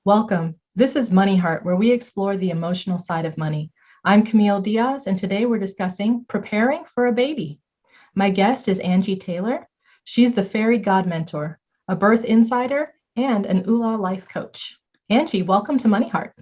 Welcome. This is MoneyHeart, where we explore the emotional side of money. I'm Camille Diaz, and today we're discussing preparing for a baby. My guest is Angie Taylor. She's the Fairy GodMentor, a birth insider, and an ULA life coach. Angie, welcome to MoneyHeart.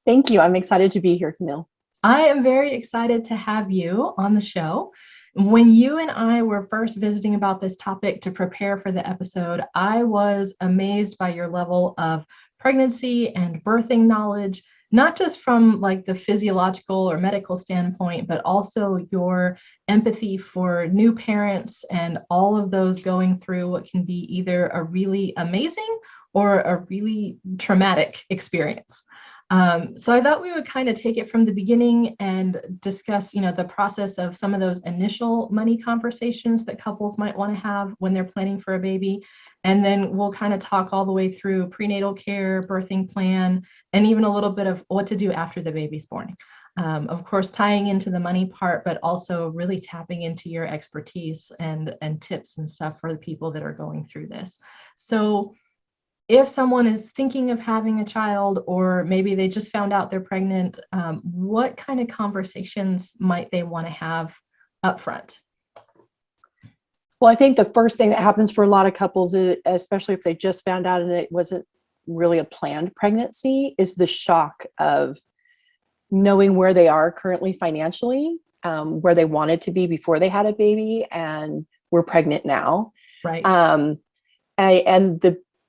Thank you. I'm excited to be here, Camille. I am very excited to have you on the show. When you and I were first visiting about this topic to prepare for the episode, I was amazed by your level of pregnancy and birthing knowledge, not just from like the physiological or medical standpoint, but also your empathy for new parents and all of those going through what can be either a really amazing or a really traumatic experience. So I thought we would kind of take it from the beginning and discuss, the process of some of those initial money conversations that couples might want to have when they're planning for a baby. And then we'll kind of talk all the way through prenatal care, birthing plan, and even a little bit of what to do after the baby's born. Of course, tying into the money part, but also really tapping into your expertise and tips and stuff for the people that are going through this. So if someone is thinking of having a child, or maybe they just found out they're pregnant, what kind of conversations might they want to have up front? Well, I think the first thing that happens for a lot of couples, especially if they just found out and it wasn't really a planned pregnancy, is the shock of knowing where they are currently financially, where they wanted to be before they had a baby, and we're pregnant now. Right. And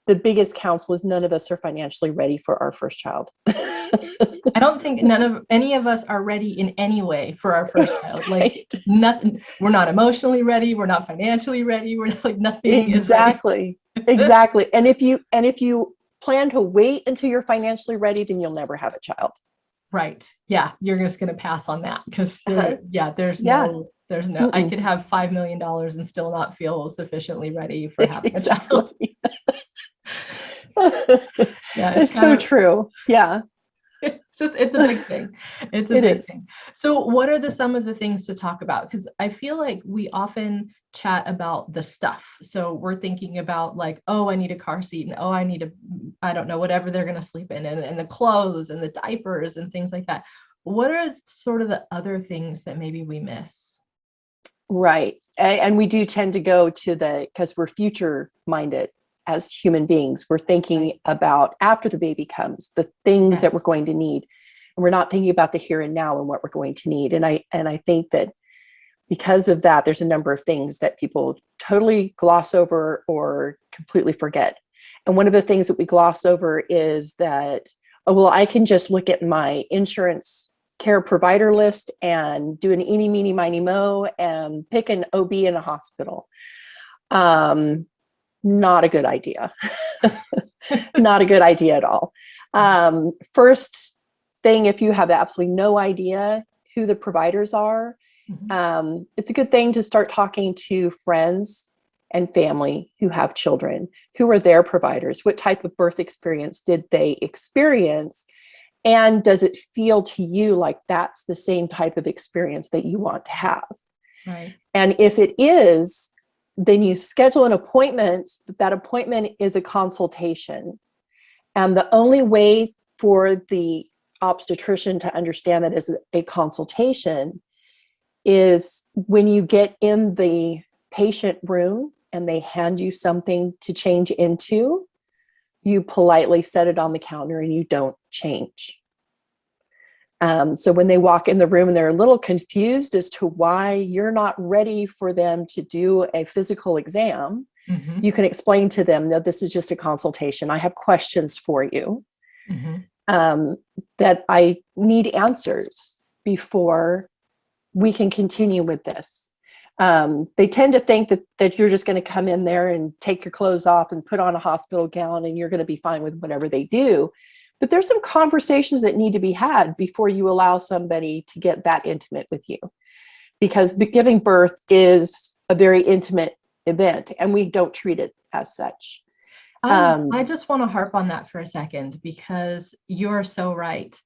the biggest counsel is none of us are financially ready for our first child. I don't think any of us are ready in any way for our first child. Like nothing, we're not emotionally ready. We're not financially ready. We're like nothing. Exactly. Exactly. And if you plan to wait until you're financially ready, then you'll never have a child. Right. Yeah. You're just going to pass on that because there's no, I could have $5 million and still not feel sufficiently ready for having a child. It's so true. Yeah. It's a big thing. It's a big thing. So what are some of the things to talk about? Because I feel like we often chat about the stuff. So we're thinking about like, oh, I need a car seat, and oh, I need I don't know, whatever they're going to sleep in, and the clothes and the diapers and things like that. What are sort of the other things that maybe we miss? Right. And we do tend to go to because we're future minded. As human beings, we're thinking about after the baby comes, the things that we're going to need. And we're not thinking about the here and now and what we're going to need. And I think that because of that, there's a number of things that people totally gloss over or completely forget. And one of the things that we gloss over is that, oh, well, I can just look at my insurance care provider list and do an eeny, meeny, miny, mo and pick an OB in a hospital. Not a good idea. Not a good idea at all. First thing, if you have absolutely no idea who the providers are, it's a good thing to start talking to friends and family who have children. Who are their providers? What type of birth experience did they experience? And does it feel to you like that's the same type of experience that you want to have? Right. And if it is, then you schedule an appointment. That appointment is a consultation. And the only way for the obstetrician to understand that as a consultation is when you get in the patient room and they hand you something to change into, you politely set it on the counter and you don't change. So when they walk in the room and they're a little confused as to why you're not ready for them to do a physical exam, you can explain to them that this is just a consultation. I have questions for you that I need answers before we can continue with this. They tend to think that you're just going to come in there and take your clothes off and put on a hospital gown and you're going to be fine with whatever they do. But there's some conversations that need to be had before you allow somebody to get that intimate with you, because giving birth is a very intimate event and we don't treat it as such. I just want to harp on that for a second because you're so right.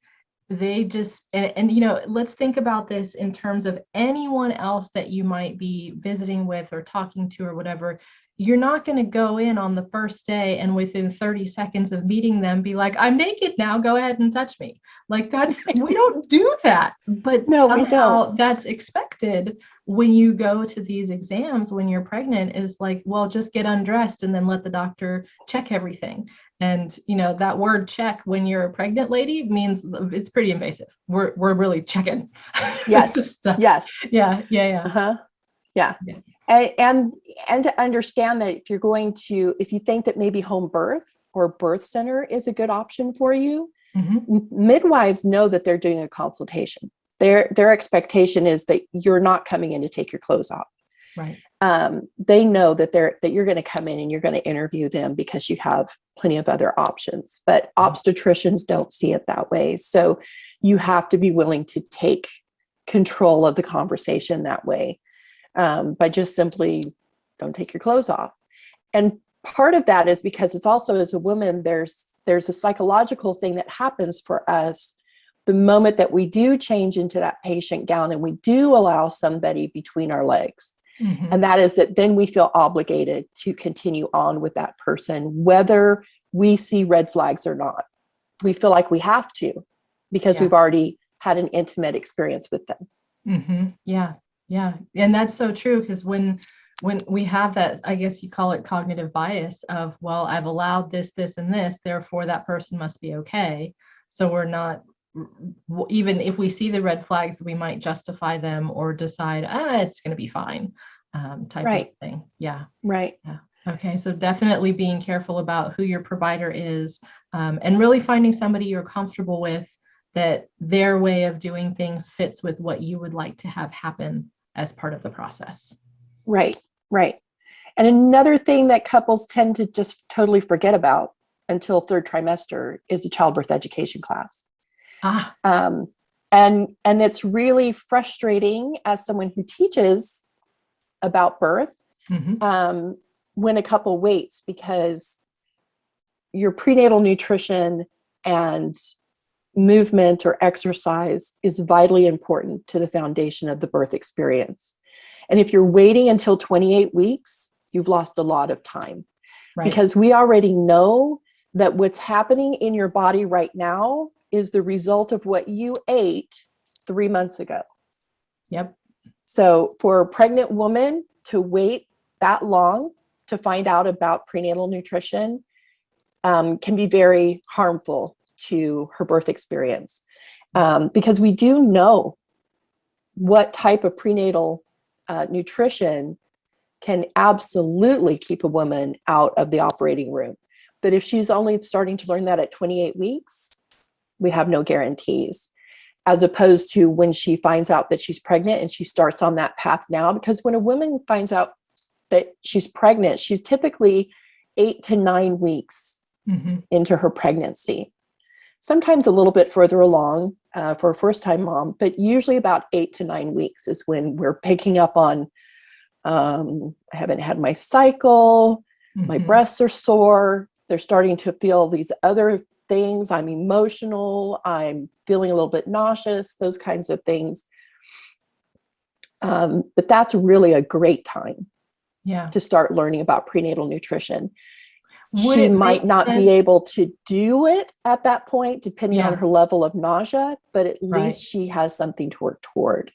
They just, and let's think about this in terms of anyone else that you might be visiting with or talking to or whatever. You're not going to go in on the first day and within 30 seconds of meeting them be like, I'm naked now, go ahead and touch me. Like we don't do that, but No, we somehow don't. that's expected when you go to these exams when you're pregnant, is like, well, just get undressed and then let the doctor check everything. And that word check when you're a pregnant lady means it's pretty invasive. We're really checking. Yes. Yes. Yeah. Uh-huh. Yeah. Yeah. And to understand that if you think that maybe home birth or birth center is a good option for you, midwives know that they're doing a consultation. Their expectation is that you're not coming in to take your clothes off. Right. They know that you're going to come in and you're going to interview them because you have plenty of other options, but obstetricians don't see it that way. So you have to be willing to take control of the conversation that way, by just simply don't take your clothes off. And part of that is because it's also, as a woman, there's a psychological thing that happens for us the moment that we do change into that patient gown and we do allow somebody between our legs. And that is that then we feel obligated to continue on with that person, whether we see red flags or not. We feel like we have to because we've already had an intimate experience with them. Yeah. And that's so true, because when we have that, I guess you call it cognitive bias of, well, I've allowed this, and this, therefore that person must be okay. So we're not, even if we see the red flags, we might justify them or decide, it's going to be fine, type of thing. Yeah. Right. Yeah. Okay. So definitely being careful about who your provider is, and really finding somebody you're comfortable with, that their way of doing things fits with what you would like to have happen as part of the process. Right. And another thing that couples tend to just totally forget about until third trimester is a childbirth education class. And it's really frustrating as someone who teaches about birth, when a couple waits, because your prenatal nutrition and movement or exercise is vitally important to the foundation of the birth experience. And if you're waiting until 28 weeks, you've lost a lot of time, because we already know that what's happening in your body right now is the result of what you ate 3 months ago. Yep. So for a pregnant woman to wait that long to find out about prenatal nutrition can be very harmful to her birth experience, because we do know what type of prenatal nutrition can absolutely keep a woman out of the operating room. But if she's only starting to learn that at 28 weeks, we have no guarantees, as opposed to when she finds out that she's pregnant and she starts on that path now. Because when a woman finds out that she's pregnant, she's typically 8 to 9 weeks into her pregnancy. Sometimes a little bit further along for a first-time mom, but usually about 8 to 9 weeks is when we're picking up on, I haven't had my cycle, my breasts are sore, they're starting to feel these other things, I'm emotional, I'm feeling a little bit nauseous, those kinds of things. But that's really a great time to start learning about prenatal nutrition. She might not be able to do it at that point, depending on her level of nausea, but at least she has something to work toward.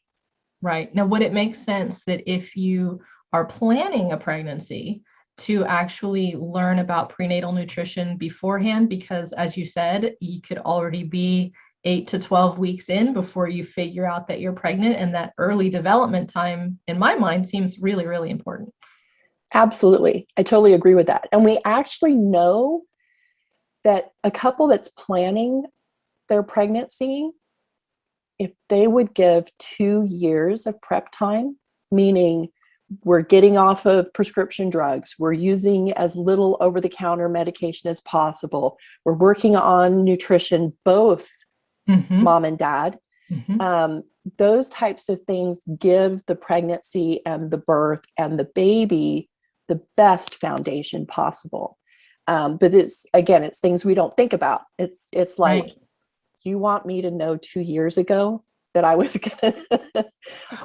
Right. Now, would it make sense that if you are planning a pregnancy, to actually learn about prenatal nutrition beforehand? Because as you said, you could already be 8 to 12 weeks in before you figure out that you're pregnant. And that early development time, in my mind, seems really, really important. Absolutely. I totally agree with that. And we actually know that a couple that's planning their pregnancy, if they would give 2 years of prep time, meaning we're getting off of prescription drugs, we're using as little over-the-counter medication as possible, we're working on nutrition, both mom and dad, those types of things give the pregnancy and the birth and the baby the best foundation possible. But it's things we don't think about. It's like, Right. you want me to know 2 years ago that I was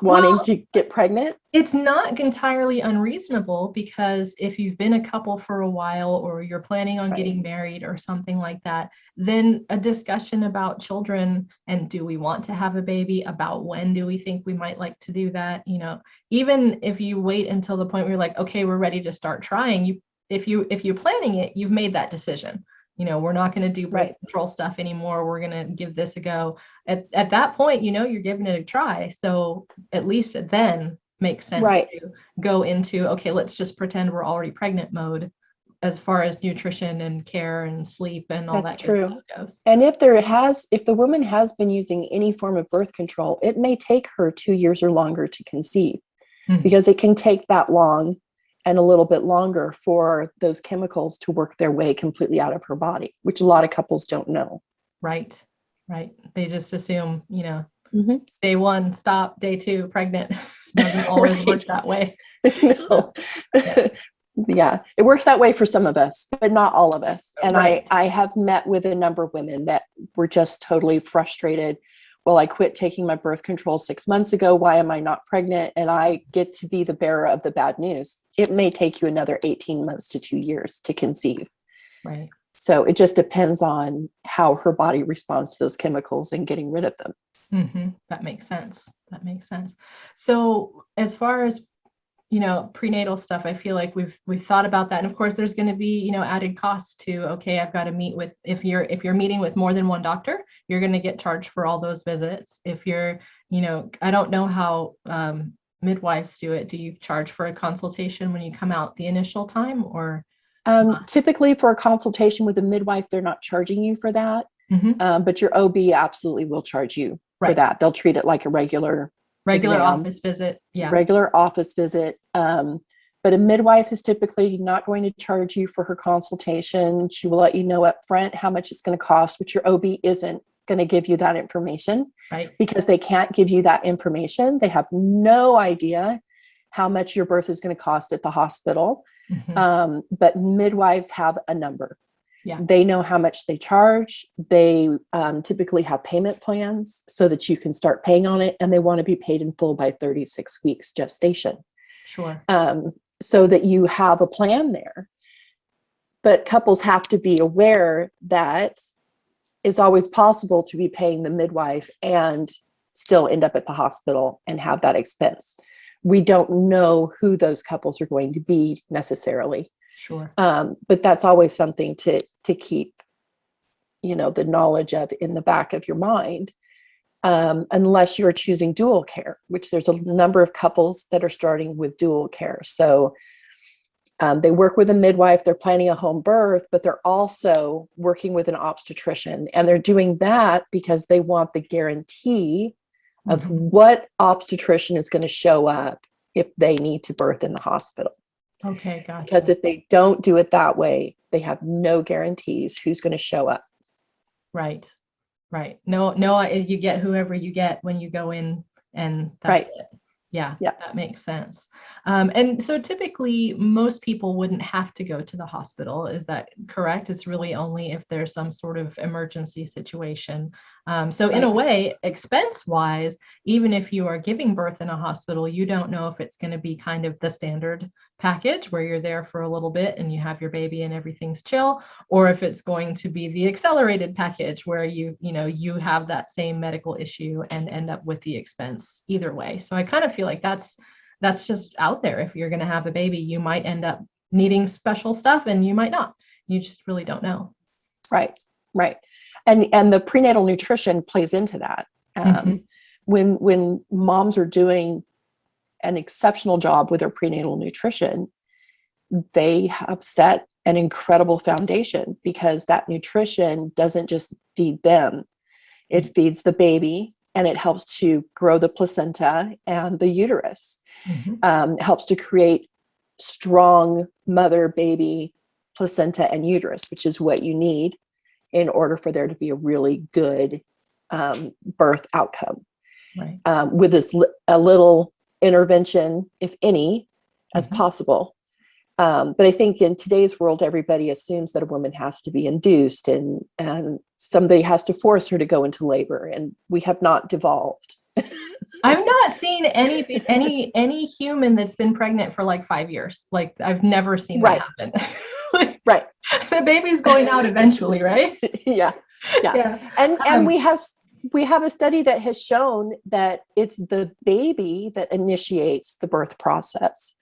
wanting Well, to get pregnant? it's not entirely unreasonable, because if you've been a couple for a while, or you're planning on Right. getting married or something like that, then a discussion about children, and do we want to have a baby, about when do we think we might like to do that, even if you wait until the point where you're like, okay, we're ready to start trying, if you're planning it, you've made that decision. We're not going to do birth Right. control stuff anymore. We're going to give this a go. At that point, you're giving it a try. So at least then makes sense Right. to go into, okay, let's just pretend we're already pregnant mode as far as nutrition and care and sleep and all That's that good true. stuff goes. And if the woman has been using any form of birth control, it may take her 2 years or longer to conceive, Mhm. because it can take that long and a little bit longer for those chemicals to work their way completely out of her body, which a lot of couples don't know. Right. Right. They just assume, Mm-hmm. day one, stop, day two, pregnant. Doesn't always work that way. No. Yeah, it works that way for some of us, but not all of us. And Right. I have met with a number of women that were just totally frustrated. Well, I quit taking my birth control 6 months ago. Why am I not pregnant? And I get to be the bearer of the bad news. It may take you another 18 months to 2 years to conceive. Right. So it just depends on how her body responds to those chemicals and getting rid of them. That makes sense. That makes sense. So as far as prenatal stuff, I feel like we've thought about that, and of course there's going to be added costs to, okay, I've got to meet with, if you're meeting with more than one doctor, you're going to get charged for all those visits. If you're I don't know how midwives do it. Do you charge for a consultation when you come out the initial time, or Typically for a consultation with a midwife, they're not charging you for that. But your OB absolutely will charge you for right, that. They'll treat it like a regular exam, office visit? Yeah. regular office visit. But a midwife is typically not going to charge you for her consultation. She will let you know up front how much it's going to cost, which your OB isn't going to give you that information, Right. because they can't give you that information. They have no idea how much your birth is going to cost at the hospital. But midwives have a number. Yeah. They know how much they charge. They typically have payment plans so that you can start paying on it, and they want to be paid in full by 36 weeks gestation. Sure. So that you have a plan there. But couples have to be aware that it's always possible to be paying the midwife and still end up at the hospital and have that expense. We don't know who those couples are going to be necessarily. Sure. But that's always something to keep, the knowledge of in the back of your mind, unless you're choosing dual care, which there's a number of couples that are starting with dual care. So they work with a midwife, they're planning a home birth, but they're also working with an obstetrician. And they're doing that because they want the guarantee of what obstetrician is going to show up if they need to birth in the hospital. Okay, gotcha. Because if they don't do it that way, they have no guarantees who's going to show up. Right. Right. No, you get whoever you get when you go in, and that's Right. it. Yeah, Yeah. that makes sense. And so typically most people wouldn't have to go to the hospital. Is that correct? It's really only if there's some sort of emergency situation. So in a way, expense wise, even if you are giving birth in a hospital, you don't know if it's going to be kind of the standard package where you're there for a little bit and you have your baby and everything's chill, or if it's going to be the accelerated package where you have that same medical issue and end up with the expense either way. So I kind of feel like that's just out there. If you're going to have a baby, you might end up needing special stuff and you might not. You just really don't know. Right. And the prenatal nutrition plays into that. When moms are doing an exceptional job with their prenatal nutrition, they have set an incredible foundation, because that nutrition doesn't just feed them, it feeds the baby, and it helps to grow the placenta and the uterus. It helps to create strong mother baby placenta and uterus, which is what you need in order for there to be a really good birth outcome. Right. With a little intervention, if any, as possible, But I think in today's world, everybody assumes that a woman has to be induced and somebody has to force her to go into labor, and we have not devolved. I've not seen any human that's been pregnant for like 5 years. Like I've never seen that happen. Like, right. The baby's going out eventually, right? Yeah. And we have a study that has shown that it's the baby that initiates the birth process.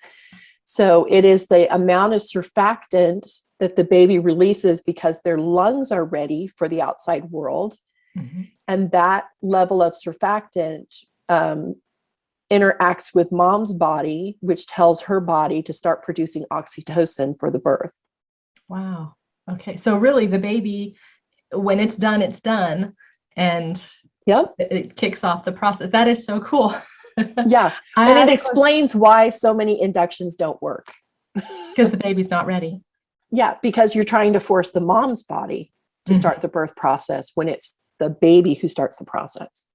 So it is the amount of surfactant that the baby releases because their lungs are ready for the outside world. Mm-hmm. And that level of surfactant interacts with mom's body, which tells her body to start producing oxytocin for the birth. Wow. Okay. So really the baby, when it's done, and it kicks off the process. That is so cool. Yeah. And it explains why so many inductions don't work. Because the baby's not ready. Yeah. Because you're trying to force the mom's body to start the birth process when it's the baby who starts the process.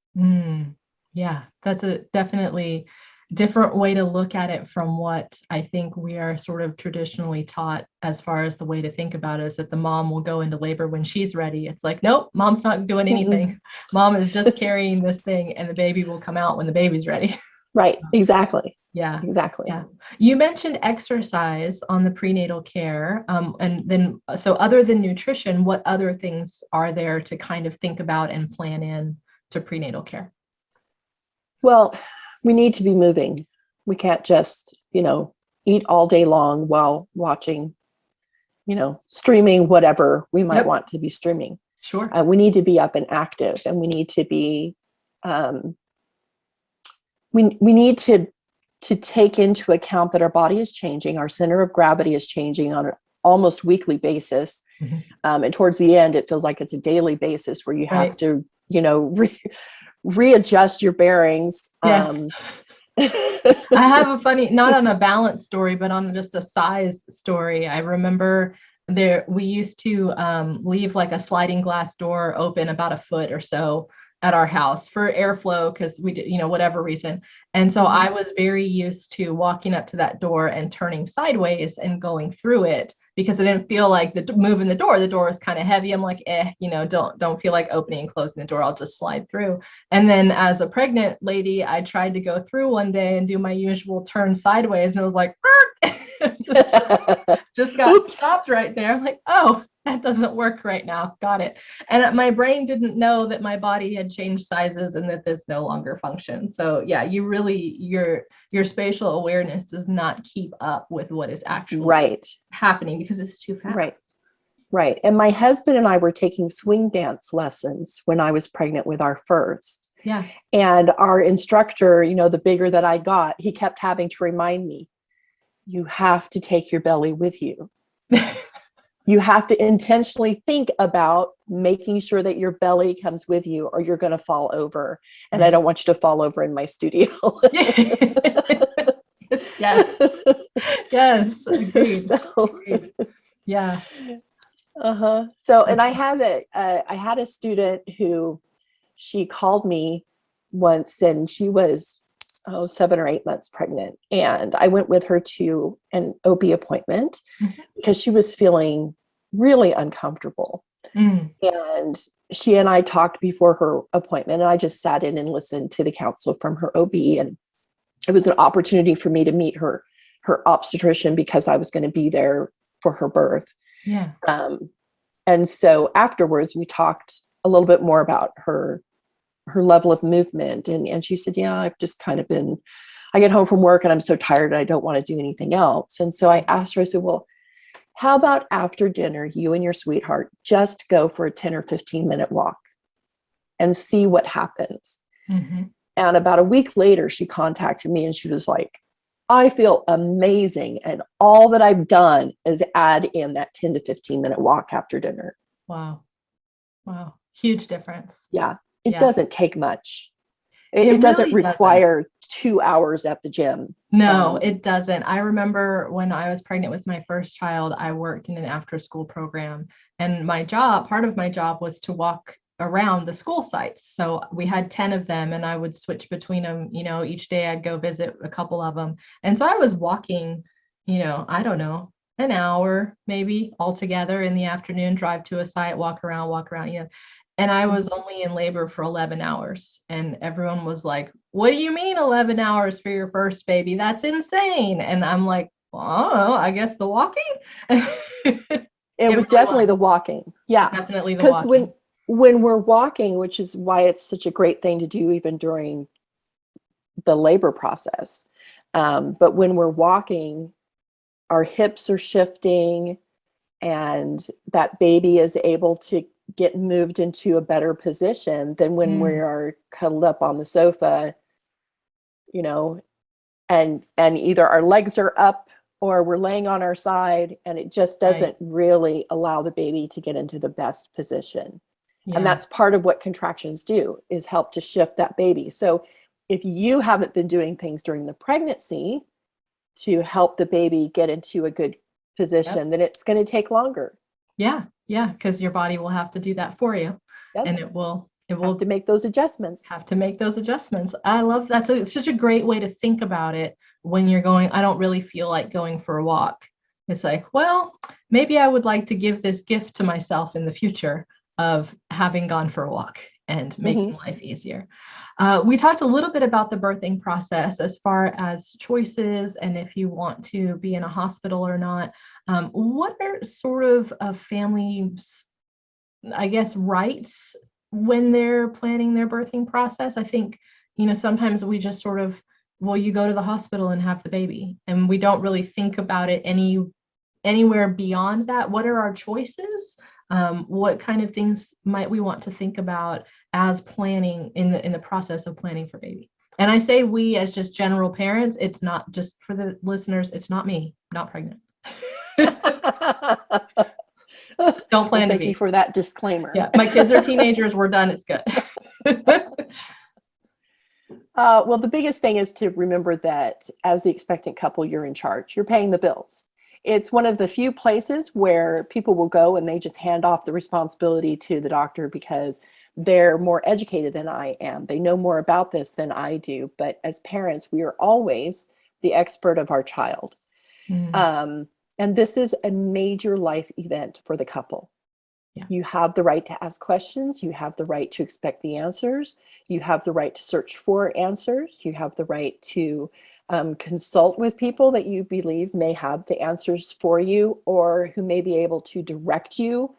Yeah. That's a definitely different way to look at it from what I think we are sort of traditionally taught, as far as the way to think about it is that the mom will go into labor when she's ready. It's like, nope, mom's not doing anything. Mom is just carrying this thing, and the baby will come out when the baby's ready. Right. Exactly. Yeah. Exactly. Yeah. You mentioned exercise on the prenatal care. And then, so other than nutrition, what other things are there to kind of think about and plan in to prenatal care? Well, we need to be moving. We can't just, eat all day long while watching, streaming whatever we might want to be streaming. Sure. We need to be up and active, and we need to be, we need to take into account that our body is changing. Our center of gravity is changing on an almost weekly basis. Mm-hmm. And towards the end, it feels like it's a daily basis where you have to, readjust your bearings. Yes. I have a funny, not on a balance story, but on just a size story. I remember we used to leave like a sliding glass door open about a foot or so at our house for airflow, because we did, whatever reason. And so I was very used to walking up to that door and turning sideways and going through it, because I didn't feel like moving the door. The door was kind of heavy. I'm like, don't feel like opening and closing the door. I'll just slide through. And then as a pregnant lady, I tried to go through one day and do my usual turn sideways. And it was like, just got stopped right there. I'm like, oh, that doesn't work right now. Got it. And my brain didn't know that my body had changed sizes and that this no longer functions. So yeah, you really, your spatial awareness does not keep up with what is actually happening, because it's too fast. Right. And my husband and I were taking swing dance lessons when I was pregnant with our first. Yeah. And our instructor, the bigger that I got, he kept having to remind me, you have to take your belly with you. You have to intentionally think about making sure that your belly comes with you, or you're going to fall over. And I don't want you to fall over in my studio. Yes. Yes. Agreed. Agreed. Yeah. So, and I had a student who, she called me once, and she was 7 or 8 months pregnant. And I went with her to an OB appointment because she was feeling really uncomfortable. And she and I talked before her appointment, and I just sat in and listened to the counsel from her OB. And it was an opportunity for me to meet her obstetrician, because I was going to be there for her birth. Yeah. And so afterwards we talked a little bit more about her level of movement. And she said, yeah, I've just kind of I get home from work and I'm so tired and I don't want to do anything else. And so I asked her, I said, well, how about after dinner, you and your sweetheart just go for a 10 or 15-minute walk and see what happens. Mm-hmm. And about a week later, she contacted me and she was like, I feel amazing. And all that I've done is add in that 10 to 15-minute walk after dinner. Wow. Wow. Huge difference. Yeah. It doesn't take much. It doesn't really require 2 hours at the gym. No, it doesn't. I remember when I was pregnant with my first child, I worked in an after-school program, and part of my job was to walk around the school sites. So we had 10 of them, and I would switch between them. Each day I'd go visit a couple of them. And so I was walking I don't know, an hour maybe altogether in the afternoon, drive to a site, walk around, And I was only in labor for 11 hours. And everyone was like, what do you mean 11 hours for your first baby? That's insane. And I'm like, well, I don't know, I guess the walking. It It was really definitely was the walking. Yeah. definitely the Because walking. when we're walking, which is why it's such a great thing to do even during the labor process. But when we're walking, our hips are shifting and that baby is able to get moved into a better position than when we are cuddled up on the sofa, you know, and either our legs are up or we're laying on our side, and it just Right. doesn't really allow the baby to get into the best position. And Yeah. that's part of what contractions do, is help to shift that baby. So if you haven't been doing things during the pregnancy to help the baby get into a good Yep. position, then it's going to take longer. Yeah. Yeah. Because your body will have to do that for you. Yep. And it Have to will make those adjustments. have to make those adjustments. I love that. So it's such a great way to think about it when you're going, I don't really feel like going for a walk. It's like, well, maybe I would like to give this gift to myself in the future of having gone for a walk and making Mm-hmm. life easier. We talked a little bit about the birthing process as far as choices and if you want to be in a hospital or not. What are sort of a family's, I guess, rights when they're planning their birthing process? I think, sometimes we just sort of, well, you go to the hospital and have the baby, and we don't really think about it anywhere beyond that. What are our choices? What kind of things might we want to think about as planning in the process of planning for baby? And I say we as just general parents. It's not just for the listeners. It's not me, not pregnant. Don't Well, plan to thank you be. for that disclaimer. Yeah, my kids are teenagers. We're done. It's good. Well, the biggest thing is to remember that as the expectant couple, you're in charge. You're paying the bills. It's one of the few places where people will go and they just hand off the responsibility to the doctor because they're more educated than I am. They know more about this than I do. But as parents, we are always the expert of our child. Mm, Um, and this is a major life event for the couple. yeah, You have the right to ask questions. You have the right to expect the answers. You have the right to search for answers. You have the right to consult with people that you believe may have the answers for you or who may be able to direct you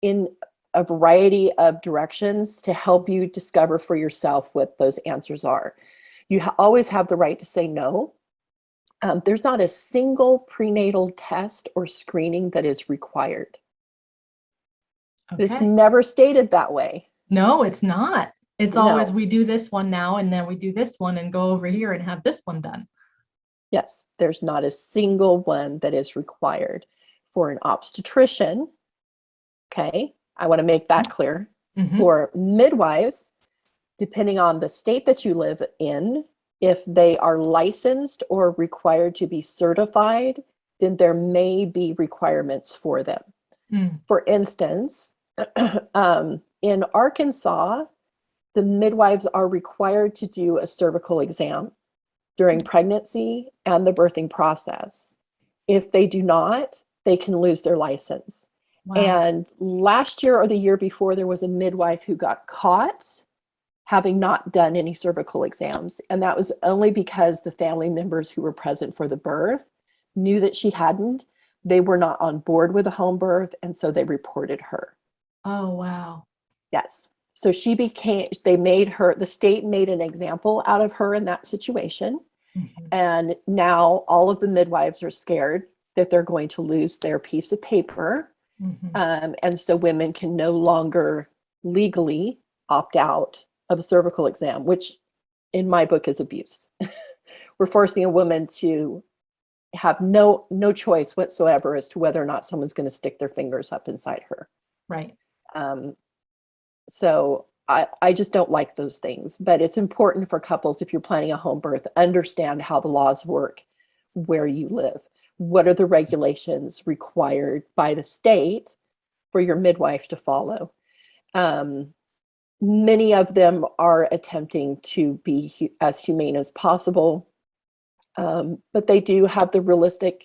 in a variety of directions to help you discover for yourself what those answers are. You always have the right to say no. There's not a single prenatal test or screening that is required. It's okay. never stated that way. No, it's not. It's always No. we do this one now and then we do this one and go over here and have this one done. Yes, there's not a single one that is required for an obstetrician. Okay, I want to make that clear. Mm-hmm. For midwives, depending on the state that you live in, if they are licensed or required to be certified, then there may be requirements for them. Mm. For instance, in Arkansas, the midwives are required to do a cervical exam during pregnancy and the birthing process. If they do not, they can lose their license. Wow. And last year or the year before, there was a midwife who got caught having not done any cervical exams. And that was only because the family members who were present for the birth knew that she hadn't. They were not on board with a home birth, and so they reported her. Oh, wow. Yes. So the state made an example out of her in that situation. Mm-hmm. And now all of the midwives are scared that they're going to lose their piece of paper. Mm-hmm. And so women can no longer legally opt out of a cervical exam, which in my book is abuse. We're forcing a woman to have no choice whatsoever as to whether or not someone's going to stick their fingers up inside her. Right. Um, so I just don't like those things. But it's important for couples, if you're planning a home birth, understand how the laws work where you live. What are the regulations required by the state for your midwife to follow? Many of them are attempting to be as humane as possible, but they do have the realistic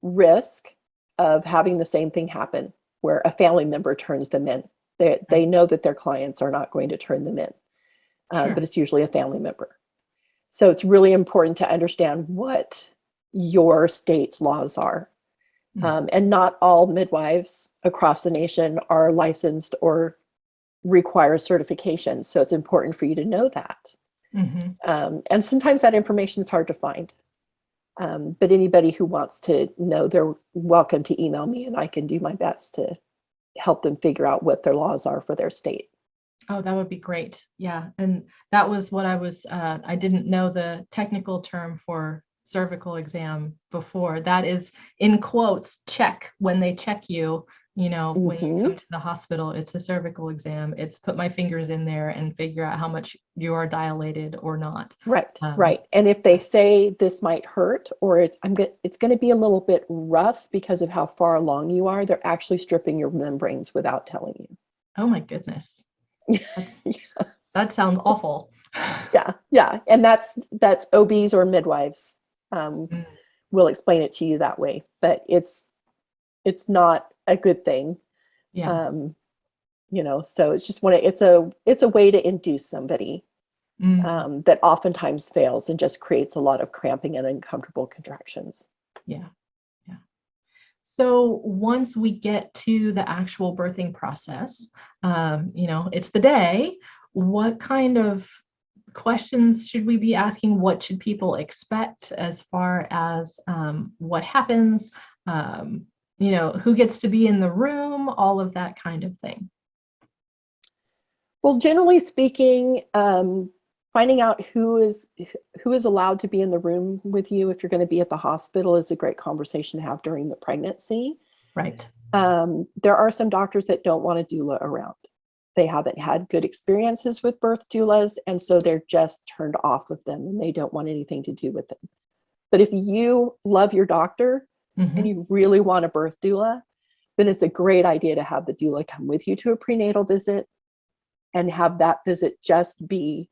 risk of having the same thing happen where a family member turns them in. They know that their clients are not going to turn them in, Sure. but it's usually a family member. So it's really important to understand what your state's laws are. And not all midwives across the nation are licensed or require certification. So it's important for you to know that. And sometimes that information is hard to find. But anybody who wants to know, they're welcome to email me, and I can do my best to help them figure out what their laws are for their state. Oh, that would be great. Yeah. And that was what I didn't know the technical term for cervical exam before. That is, in quotes, check. When they check you, when you come to the hospital, it's a cervical exam. It's put my fingers in there and figure out how much you are dilated or not. Right. Right. And if they say this might hurt, or it's going to be a little bit rough because of how far along you are, they're actually stripping your membranes without telling you. Oh my goodness. That sounds awful. Yeah. And that's OBs or midwives will explain it to you that way, but it's not a good thing. So it's just it's a way to induce somebody that oftentimes fails and just creates a lot of cramping and uncomfortable contractions. Yeah. So once we get to the actual birthing process, it's the day. What kind of questions should we be asking? What should people expect as far as what happens? Who gets to be in the room? All of that kind of thing. Well, generally speaking, finding out who is allowed to be in the room with you if you're going to be at the hospital is a great conversation to have during the pregnancy. Right. There are some doctors that don't want a doula around. They haven't had good experiences with birth doulas, and so they're just turned off with them and they don't want anything to do with them. But if you love your doctor and you really want a birth doula, then it's a great idea to have the doula come with you to a prenatal visit and have that visit just be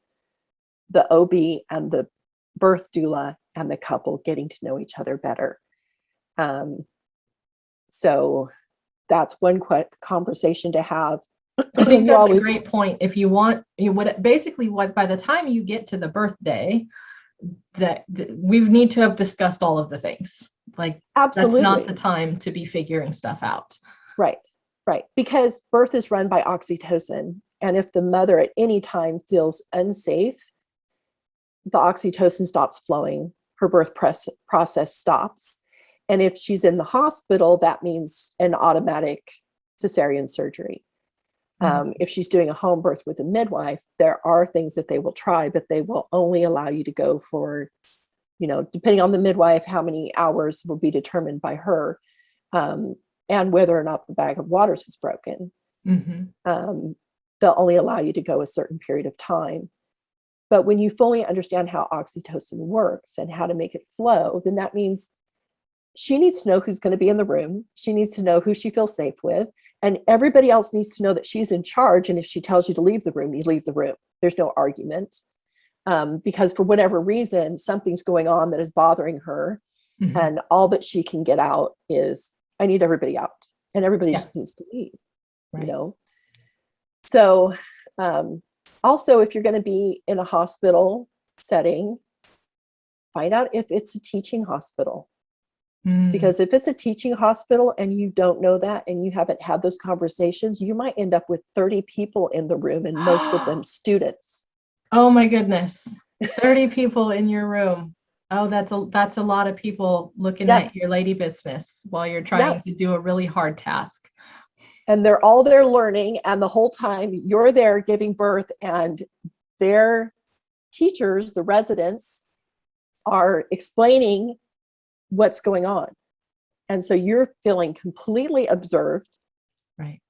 the OB and the birth doula and the couple getting to know each other better. So that's one conversation to have. I think that's a great point. If you want, by the time you get to the birthday, that we need to have discussed all of the things. Like, absolutely, that's not the time to be figuring stuff out. Right. Because birth is run by oxytocin. And if the mother at any time feels unsafe, the oxytocin stops flowing, her birth process stops. And if she's in the hospital, that means an automatic cesarean surgery. If she's doing a home birth with a midwife, there are things that they will try, but they will only allow you to go for, depending on the midwife, how many hours will be determined by her, and whether or not the bag of waters is broken. They'll only allow you to go a certain period of time. But when you fully understand how oxytocin works and how to make it flow, then that means she needs to know who's going to be in the room. She needs to know who she feels safe with. And everybody else needs to know that she's in charge. And if she tells you to leave the room, you leave the room. There's no argument. Because for whatever reason, something's going on that is bothering her. And all that she can get out is, I need everybody out. And everybody just needs to leave, So also, if you're going to be in a hospital setting, find out if it's a teaching hospital. Because if it's a teaching hospital and you don't know that and you haven't had those conversations, you might end up with 30 people in the room and most of them students. Oh my goodness. 30 people in your room. Oh, that's a lot of people looking at your lady business while you're trying to do a really hard task. And they're all there learning, and the whole time you're there giving birth, and their teachers, the residents, are explaining what's going on. And so you're feeling completely observed, right,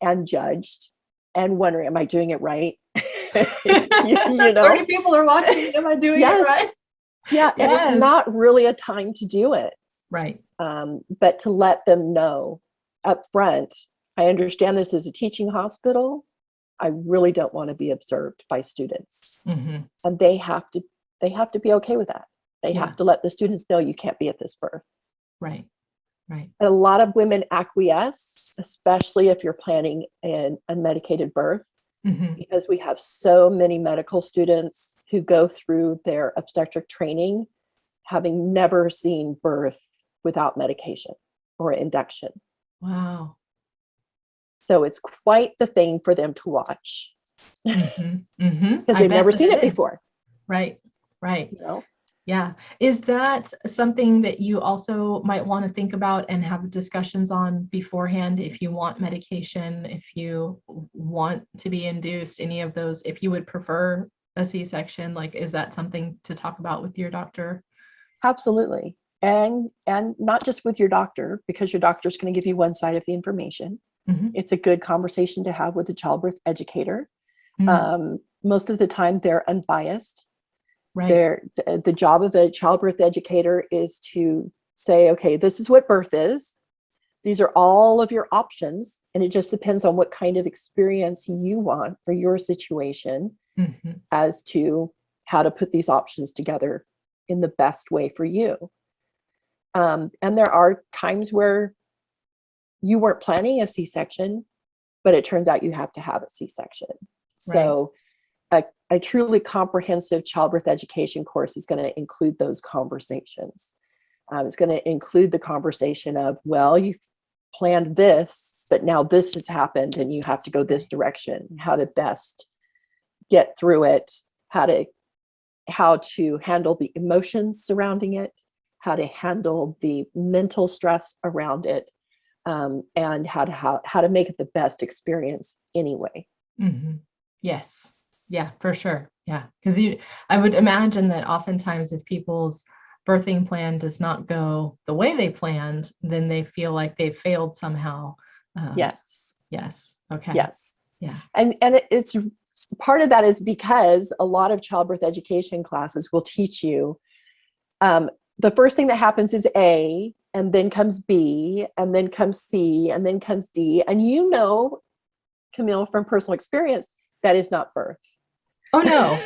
and judged and wondering, am I doing it right? 30 people are watching. Am I doing it right? Yeah. And it's not really a time to do it. Right. But to let them know up front, I understand this is a teaching hospital. I really don't want to be observed by students. And they have to be okay with that. They have to let the students know you can't be at this birth. Right. Right. And a lot of women acquiesce, especially if you're planning an unmedicated birth, because we have so many medical students who go through their obstetric training having never seen birth without medication or induction. Wow. So it's quite the thing for them to watch because they've never seen it before. Right. Right. You know? Yeah. Is that something that you also might want to think about and have discussions on beforehand if you want medication, if you want to be induced, any of those, if you would prefer a C-section, like, is that something to talk about with your doctor? Absolutely. And not just with your doctor, because your doctor's going to give you one side of the information. It's a good conversation to have with a childbirth educator. Most of the time they're unbiased. Right. The job of a childbirth educator is to say, okay, this is what birth is. These are all of your options. And it just depends on what kind of experience you want for your situation as to how to put these options together in the best way for you. And there are times where you weren't planning a C-section, but it turns out you have to have a C-section. So a truly comprehensive childbirth education course is going to include those conversations. It's going to include the conversation of, well, you've planned this, but now this has happened and you have to go this direction, how to best get through it, how to handle the emotions surrounding it, how to handle the mental stress around it, and how to make it the best experience anyway. Yes. Yeah, for sure. Yeah. Because I would imagine that oftentimes if people's birthing plan does not go the way they planned, then they feel like they've failed somehow. Yes. Yes. Okay. Yes. Yeah. And it's part of that is because a lot of childbirth education classes will teach you the first thing that happens is A, and then comes B, and then comes C, and then comes D. And you know, Camille, from personal experience, that is not birth. Oh, no.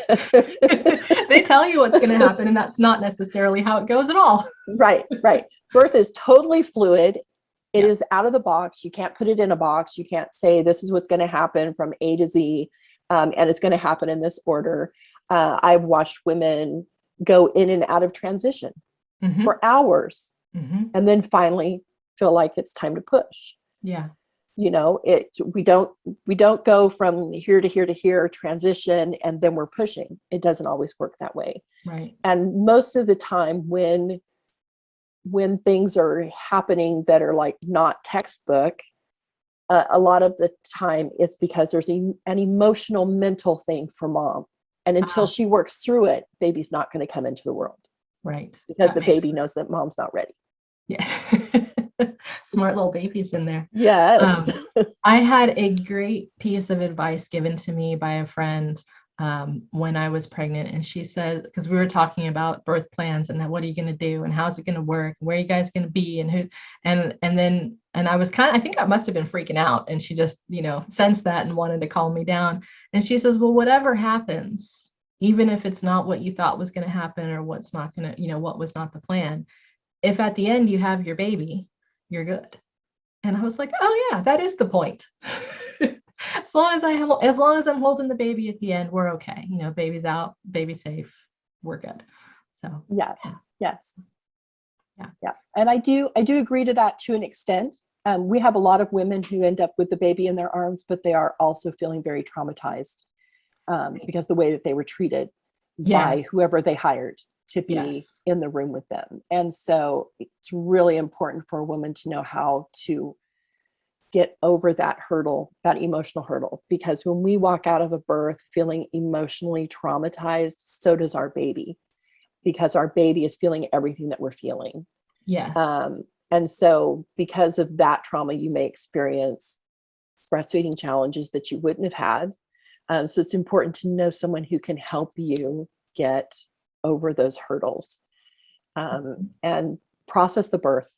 They tell you what's going to happen, and that's not necessarily how it goes at all. Right. Birth is totally fluid. It is out of the box. You can't put it in a box. You can't say this is what's going to happen from A to Z, and it's going to happen in this order. I've watched women go in and out of transition for hours, and then finally feel like it's time to push. Yeah. You know, we don't go from here to here to here, transition, and then we're pushing. It doesn't always work that way. Right. And most of the time when things are happening that are like not textbook, a lot of the time it's because there's an emotional, mental thing for mom. And until she works through it, baby's not going to come into the world. Right. Because the baby knows that mom's not ready. Yeah. Smart little babies in there. Yes. I had a great piece of advice given to me by a friend when I was pregnant. And she said, because we were talking about birth plans and what are you going to do and how's it going to work? Where are you guys going to be? And who, and I was I think I must have been freaking out. And she just, sensed that and wanted to calm me down. And she says, well, whatever happens, even if it's not what you thought was going to happen or what's not going to, what was not the plan, if at the end you have your baby, you're good. And I was like, oh yeah, that is the point. as long as I'm holding the baby at the end, we're okay. Baby's out, baby's safe, we're good. So yes. Yeah. And I do agree to that to an extent. We have a lot of women who end up with the baby in their arms, but they are also feeling very traumatized because the way that they were treated by whoever they hired to be in the room with them. And so it's really important for a woman to know how to get over that hurdle, that emotional hurdle, because when we walk out of a birth feeling emotionally traumatized, so does our baby, because our baby is feeling everything that we're feeling. Yes. And so because of that trauma, you may experience breastfeeding challenges that you wouldn't have had. So it's important to know someone who can help you get over those hurdles and process the birth.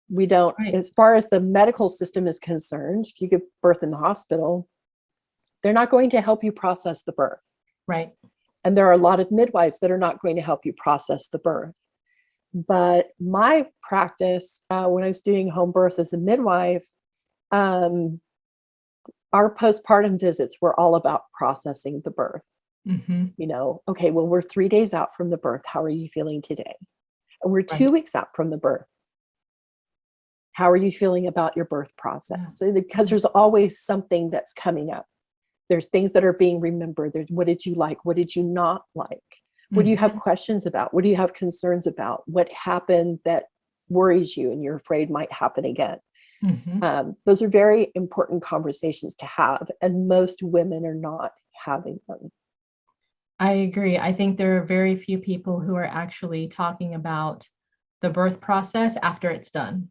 We don't, as far as the medical system is concerned, if you give birth in the hospital, they're not going to help you process the birth. Right. And there are a lot of midwives that are not going to help you process the birth. But my practice, when I was doing home births as a midwife, our postpartum visits were all about processing the birth. Okay, well, we're 3 days out from the birth. How are you feeling today? And we're 2 weeks out from the birth. How are you feeling about your birth process? So, because there's always something that's coming up. There's things that are being remembered. There's what did you like? What did you not like? What do you have questions about? What do you have concerns about? What happened that worries you and you're afraid might happen again? Those are very important conversations to have, and most women are not having them. I agree. I think there are very few people who are actually talking about the birth process after it's done,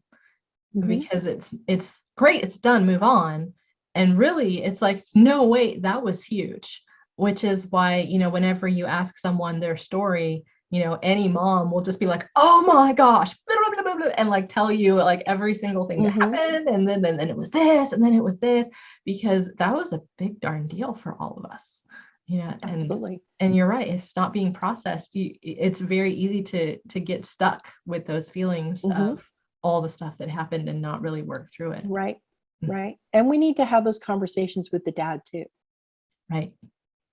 because it's great, it's done, move on. And really, it's like, no, wait, that was huge. Which is why, whenever you ask someone their story, any mom will just be like, oh my gosh, blah, blah, blah, blah, and like tell you like every single thing that happened. And then it was this, and then it was this, because that was a big darn deal for all of us. Absolutely. And you're right, it's not being processed. It's very easy to get stuck with those feelings of all the stuff that happened and not really work through it. Right. And we need to have those conversations with the dad too. Right.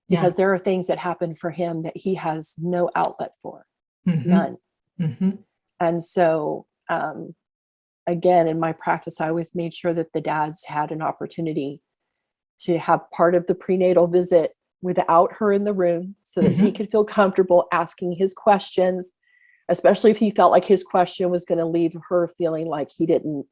Because there are things that happen for him that he has no outlet for, none. And so, again, in my practice, I always made sure that the dads had an opportunity to have part of the prenatal visit without her in the room, so that he could feel comfortable asking his questions, especially if he felt like his question was going to leave her feeling like he didn't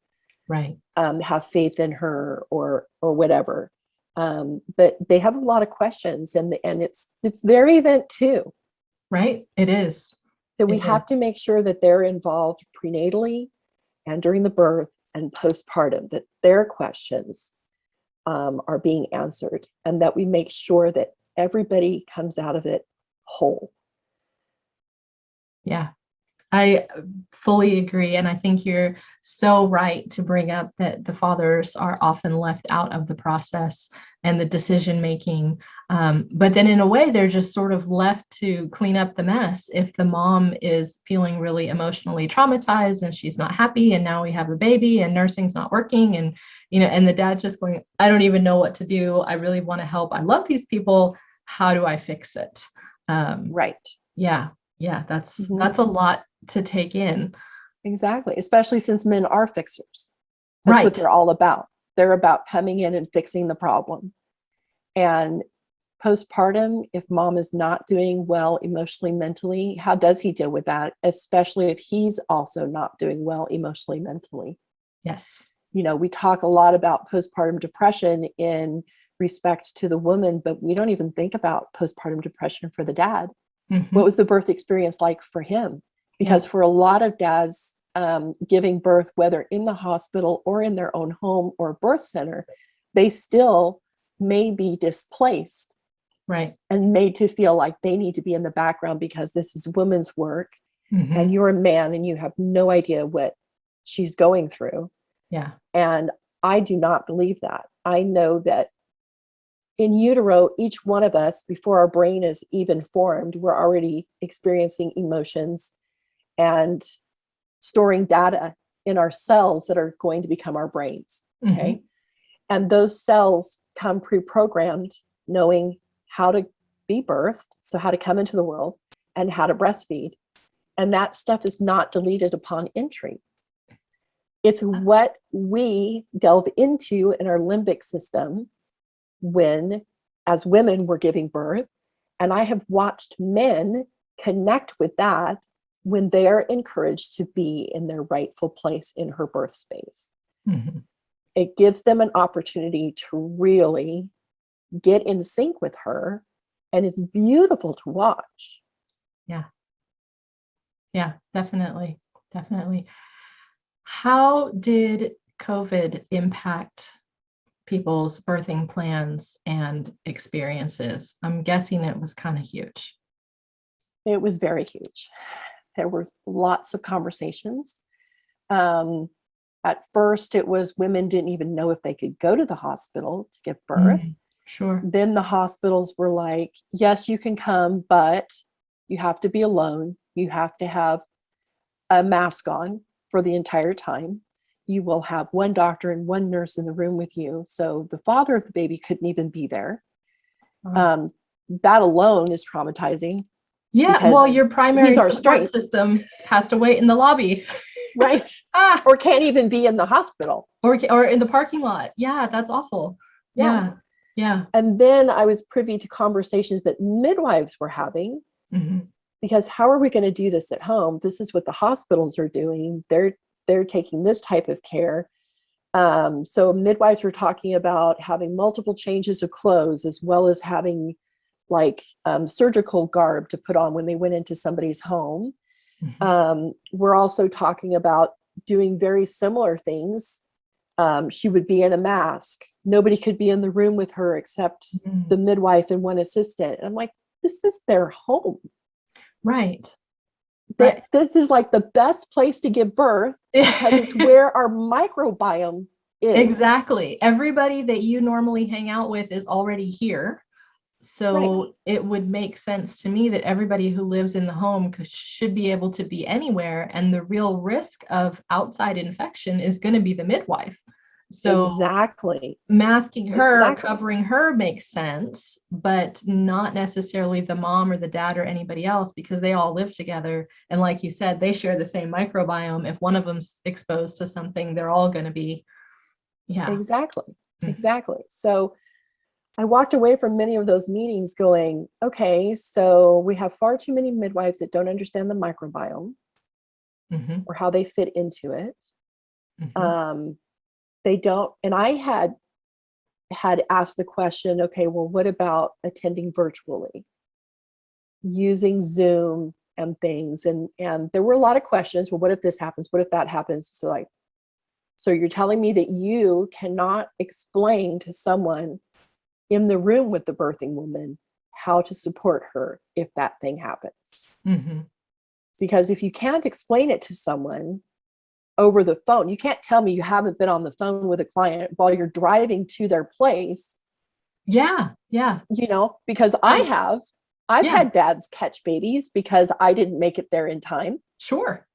have faith in her or whatever. But they have a lot of questions, and it's their event too. Right. It is. So we have to make sure that they're involved prenatally and during the birth and postpartum, that their questions are being answered, and that we make sure that everybody comes out of it whole. Yeah. I fully agree. And I think you're so right to bring up that the fathers are often left out of the process and the decision making. But then in a way, they're just sort of left to clean up the mess. If the mom is feeling really emotionally traumatized and she's not happy, and now we have a baby and nursing's not working, and and the dad's just going, I don't even know what to do. I really want to help. I love these people. How do I fix it? Right. Yeah. That's a lot to take in. Exactly. Especially since men are fixers. That's what they're all about. They're about coming in and fixing the problem. And postpartum, if mom is not doing well emotionally, mentally, how does he deal with that? Especially if he's also not doing well emotionally, mentally. Yes. We talk a lot about postpartum depression in respect to the woman, but we don't even think about postpartum depression for the dad. What was the birth experience like for him? Because for a lot of dads, giving birth, whether in the hospital or in their own home or birth center, they still may be displaced, and made to feel like they need to be in the background because this is women's work, and you're a man and you have no idea what she's going through. And I do not believe that. I know that in utero, each one of us, before our brain is even formed, we're already experiencing emotions and storing data in our cells that are going to become our brains. Okay. And those cells come pre-programmed, knowing how to be birthed, so how to come into the world, and how to breastfeed. And that stuff is not deleted upon entry. It's what we delve into in our limbic system when, as women, we're giving birth. And I have watched men connect with that when they're encouraged to be in their rightful place in her birth space. It gives them an opportunity to really get in sync with her, and it's beautiful to watch. Yeah, definitely. How did COVID impact people's birthing plans and experiences? I'm guessing it was kind of huge. It was very huge. There were lots of conversations. At first, it was women didn't even know if they could go to the hospital to give birth. Sure. Then the hospitals were like, yes, you can come, but you have to be alone. You have to have a mask on for the entire time. You will have one doctor and one nurse in the room with you. So the father of the baby couldn't even be there. That alone is traumatizing. Yeah, well, your primary he's our support strength. system has to wait in the lobby. Right. Or can't even be in the hospital. Or in the parking lot. Yeah, that's awful. Yeah. And then I was privy to conversations that midwives were having, because how are we going to do this at home? This is what the hospitals are doing. They're taking this type of care. So midwives were talking about having multiple changes of clothes, as well as having like surgical garb to put on when they went into somebody's home. We're also talking about doing very similar things. She would be in a mask. Nobody could be in the room with her except the midwife and one assistant. And I'm like, this is their home. Right. This is like the best place to give birth, because it's where our microbiome is. Exactly. Everybody that you normally hang out with is already here. So it would make sense to me that everybody who lives in the home should be able to be anywhere. And the real risk of outside infection is going to be the midwife. So masking her, covering her makes sense, but not necessarily the mom or the dad or anybody else, because they all live together. And like you said, they share the same microbiome. If one of them's exposed to something, they're all going to be. Yeah. Exactly. So I walked away from many of those meetings going, okay, so we have far too many midwives that don't understand the microbiome or how they fit into it. They don't. And I had asked the question, okay, well, what about attending virtually, using Zoom and things? And there were a lot of questions. Well, what if this happens? What if that happens? So you're telling me that you cannot explain to someone in the room with the birthing woman how to support her if that thing happens? Because if you can't explain it to someone over the phone, you can't tell me you haven't been on the phone with a client while you're driving to their place. Yeah. Because I've had dads catch babies because I didn't make it there in time. Sure.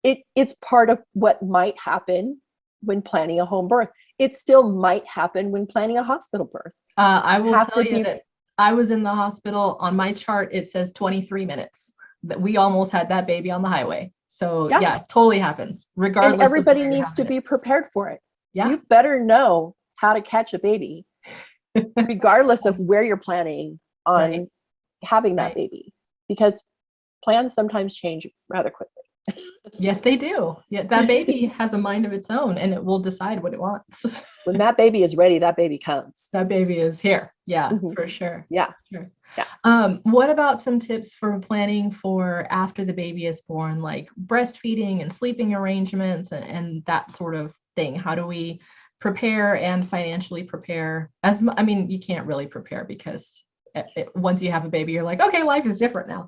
It's part of what might happen when planning a home birth. It still might happen when planning a hospital birth. I will tell you that I was in the hospital. On my chart, it says 23 minutes. That we almost had that baby on the highway. So yeah, totally happens. Regardless, and everybody needs to be prepared for it. Yeah, you better know how to catch a baby, regardless of where you're planning on having that baby, because plans sometimes change rather quickly. Yes, they do. Yeah, that baby has a mind of its own, and it will decide what it wants. When that baby is ready, that baby comes. That baby is here. Yeah, for sure. Yeah. Sure. Yeah. What about some tips for planning for after the baby is born, like breastfeeding and sleeping arrangements and that sort of thing? How do we prepare and financially prepare? You can't really prepare because once you have a baby, you're like, okay, life is different now.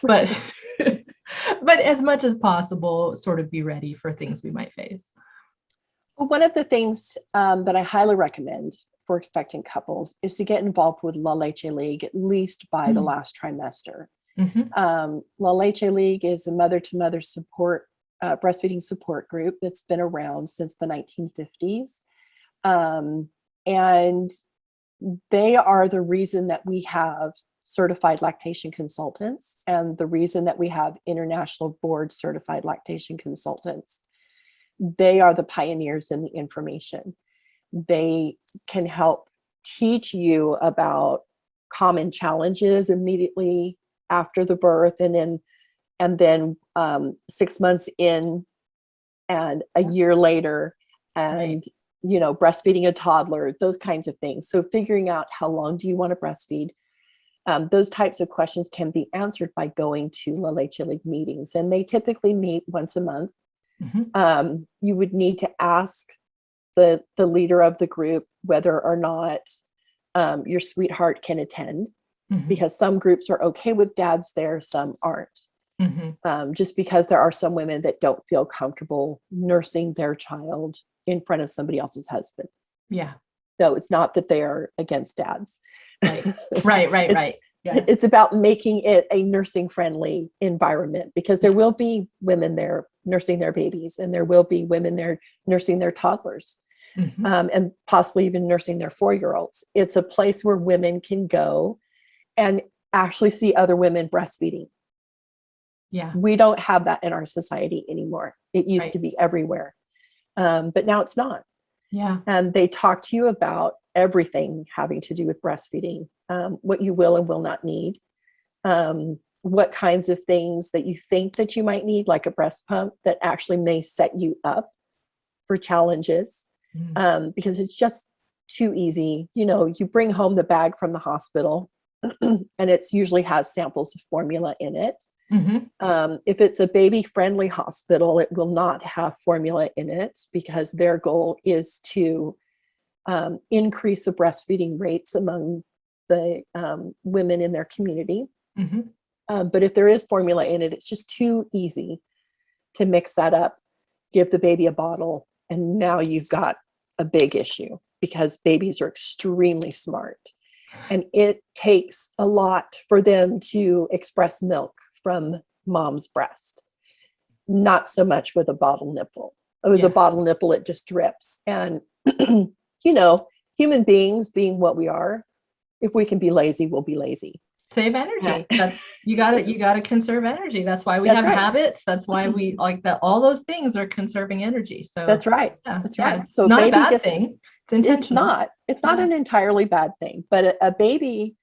But but as much as possible, sort of be ready for things we might face. Well, one of the things that I highly recommend for expectant couples is to get involved with La Leche League at least by the last trimester. La Leche League is a mother-to-mother support, breastfeeding support group that's been around since the 1950s. And they are the reason that we have certified lactation consultants and the reason that we have international board certified lactation consultants. They are the pioneers in the information. They can help teach you about common challenges immediately after the birth, and then 6 months in and a year later, and breastfeeding a toddler, those kinds of things. So figuring out how long do you want to breastfeed, those types of questions can be answered by going to La Leche League meetings, and they typically meet once a month. You would need to ask the leader of the group whether or not your sweetheart can attend, because some groups are okay with dads there, some aren't. Just because there are some women that don't feel comfortable nursing their child in front of somebody else's husband. Yeah. So it's not that they are against dads. Right. Yes. It's about making it a nursing friendly environment, because there will be women there nursing their babies, and there will be women there nursing their toddlers, and possibly even nursing their 4-year-olds. It's a place where women can go and actually see other women breastfeeding. Yeah. We don't have that in our society anymore. It used Right. to be everywhere. But now it's not. Yeah. And they talk to you about everything having to do with breastfeeding, what you will and will not need, what kinds of things that you think that you might need, like a breast pump, that actually may set you up for challenges, because it's just too easy. You know, you bring home the bag from the hospital and it usually has samples of formula in it. If it's a baby friendly hospital, it will not have formula in it, because their goal is to increase the breastfeeding rates among the women in their community. But if there is formula in it, it's just too easy to mix that up, give the baby a bottle, and now you've got a big issue, because babies are extremely smart. And it takes a lot for them to express milk from mom's breast. Not so much with a bottle nipple. With a bottle nipple, it just drips. And, you know, human beings being what we are, if we can be lazy, we'll be lazy. Save energy. You gotta conserve energy. That's why we have habits. That's why we like that. All those things are conserving energy. So that's right. Yeah, that's right. So not baby a bad thing. It's intentional. It's not an entirely bad thing, but a baby,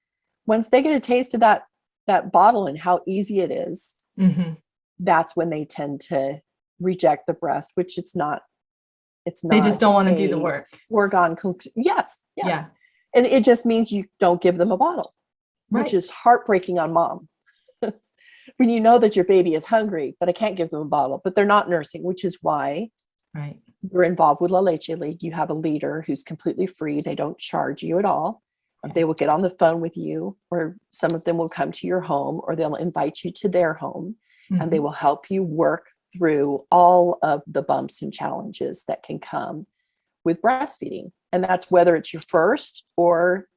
once they get a taste of that bottle and how easy it is, that's when they tend to reject the breast, which it's not. They just don't want to do the work. Foregone conclusion. Yes. Yeah. And it just means you don't give them a bottle, which is heartbreaking on mom. When you know that your baby is hungry, but I can't give them a bottle, but they're not nursing, which is why you're involved with La Leche League. You have a leader who's completely free. They don't charge you at all. They will get on the phone with you, or some of them will come to your home, or they'll invite you to their home, and they will help you work through all of the bumps and challenges that can come with breastfeeding. And that's whether it's your first or,